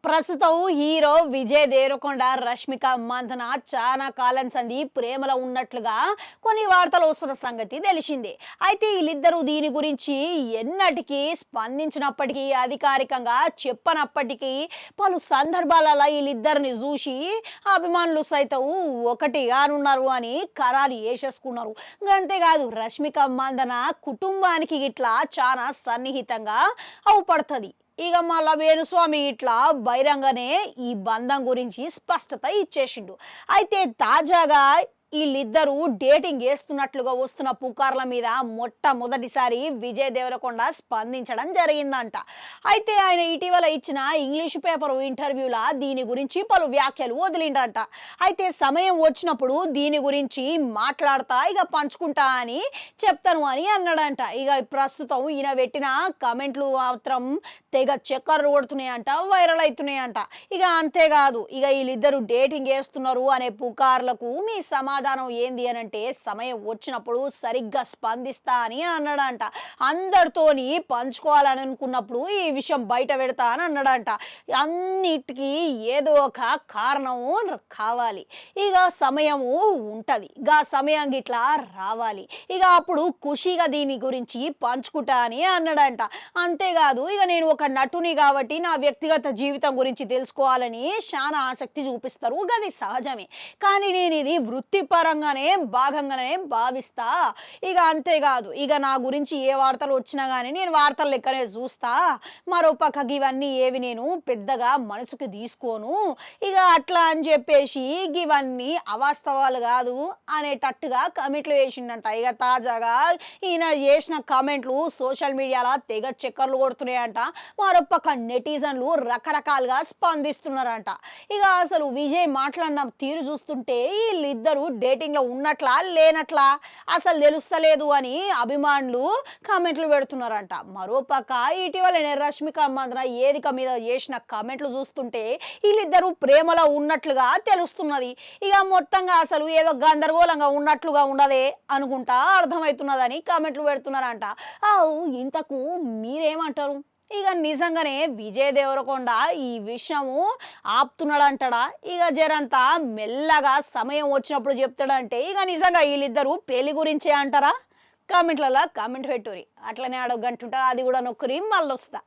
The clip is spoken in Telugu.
ప్రస్తుతం హీరో విజయ్ దేవరకొండ రష్మిక మందన చాలా కాలం సంది ప్రేమలో ఉన్నట్లుగా కొన్ని వార్తలు వస్తున్న సంగతి తెలిసిందే. అయితే వీళ్ళిద్దరూ దీని గురించి ఎన్నటికీ స్పందించినప్పటికీ, అధికారికంగా చెప్పనప్పటికీ పలు సందర్భాలలో వీళ్ళిద్దరిని చూసి అభిమానులు సైతం ఒకటి కానున్నారు అని ఖరారు చేసేసుకున్నారు. అంతేకాదు రష్మిక మందన కుటుంబానికి ఇట్లా చాలా సన్నిహితంగా అవుపడుతుంది. ఇక మళ్ళా వేణుస్వామి ఇట్లా బహిరంగనే ఈ బంధం గురించి స్పష్టత ఇచ్చేసిండు. అయితే తాజాగా వీళ్ళిద్దరూ డేటింగ్ చేస్తున్నట్లుగా వస్తున్న పుకార్ల మీద మొట్టమొదటిసారి విజయ్ దేవరకొండ స్పందించడం జరిగిందంట. అయితే ఆయన ఇటీవల ఇచ్చిన ఇంగ్లీష్ పేపర్ ఇంటర్వ్యూలా దీని గురించి పలు వ్యాఖ్యలు వదిలిండంట. అయితే సమయం వచ్చినప్పుడు దీని గురించి మాట్లాడతా, ఇక పంచుకుంటా అని చెప్తాను అని అన్నాడంట. ఇక ప్రస్తుతం ఈయన పెట్టిన కమెంట్లు మాత్రం తెగ చక్కర్లు కొడుతున్నాయంట, వైరల్ అవుతున్నాయంట. ఇక అంతేకాదు, ఇక వీళ్ళిద్దరూ డేటింగ్ చేస్తున్నారు అనే పుకార్లకు మీ సమాధానం ఏంది అని అంటే, సమయం వచ్చినప్పుడు సరిగ్గా స్పందిస్తా అని అన్నాడంట. అందరితోని పంచుకోవాలని అనుకున్నప్పుడు ఈ విషయం బయట పెడతా అని అన్నాడంట. అన్నిటికీ ఏదో ఒక కారణము కావాలి, ఇక సమయము ఉంటుంది, ఇక సమయం గిట్లా రావాలి, ఇక అప్పుడు ఖుషిగా దీని గురించి పంచుకుంటా అని అన్నాడంట. అంతేకాదు, ఇక నేను ఒక నటుని కాబట్టి నా వ్యక్తిగత జీవితం గురించి తెలుసుకోవాలని చాలా ఆసక్తి చూపిస్తారు, గది సహజమే. కానీ నేను ఇది వృత్తిపరంగానే భాగంగానే భావిస్తా. ఇక అంతేకాదు, ఇక నా గురించి ఏ వార్తలు వచ్చినా కానీ నేను వార్తల లెక్కనే చూస్తా. మరో పక్కకి ఇవన్నీ ఏవి నేను పెద్దగా మనసుకు తీసుకోను, ఇక అట్లా అని చెప్పేసి ఇవన్నీ అవాస్తవాలు కాదు అనేటట్టుగా కమెంట్లు వేసిండంట. ఇక తాజాగా ఈయన చేసిన కమెంట్లు సోషల్ మీడియాలో తెగ చక్కర్లు కొడుతున్నాయంట. మరో పక్క నెటిజన్లు రకరకాలుగా స్పందిస్తున్నారంట. ఇక అసలు విజయ్ మాట్లాడిన తీరు చూస్తుంటే వీళ్ళిద్దరూ డేటింగ్లో ఉన్నట్లా లేనట్లా అసలు తెలుస్తలేదు అని అభిమానులు కామెంట్లు పెడుతున్నారంట. మరోపక్క ఇటీవలనే రష్మిక మందన వేదిక మీద చేసిన కామెంట్లు చూస్తుంటే వీళ్ళిద్దరూ ప్రేమలో ఉన్నట్లుగా తెలుస్తున్నది. ఇక మొత్తంగా అసలు ఏదో గందరగోళంగా ఉన్నట్లుగా ఉండదే అనుకుంటా అర్థమవుతున్నదని కామెంట్లు పెడుతున్నారంట. ఇంతకు మీరేమంటారు? ఇక నిజంగానే విజయ్ దేవరకొండ ఈ విషయము ఆపుతున్నాడంటాడా, ఇక జరంతా మెల్లగా సమయం వచ్చినప్పుడు చెప్తాడంటే, ఇక నిజంగా వీళ్ళిద్దరూ పెళ్లి గురించే అంటారా? కామెంట్లలో కామెంట్ పెట్టుర్రి. అట్లనే అడగంటుంటా, అది కూడా నొక్కురి, మళ్ళీ వస్తా.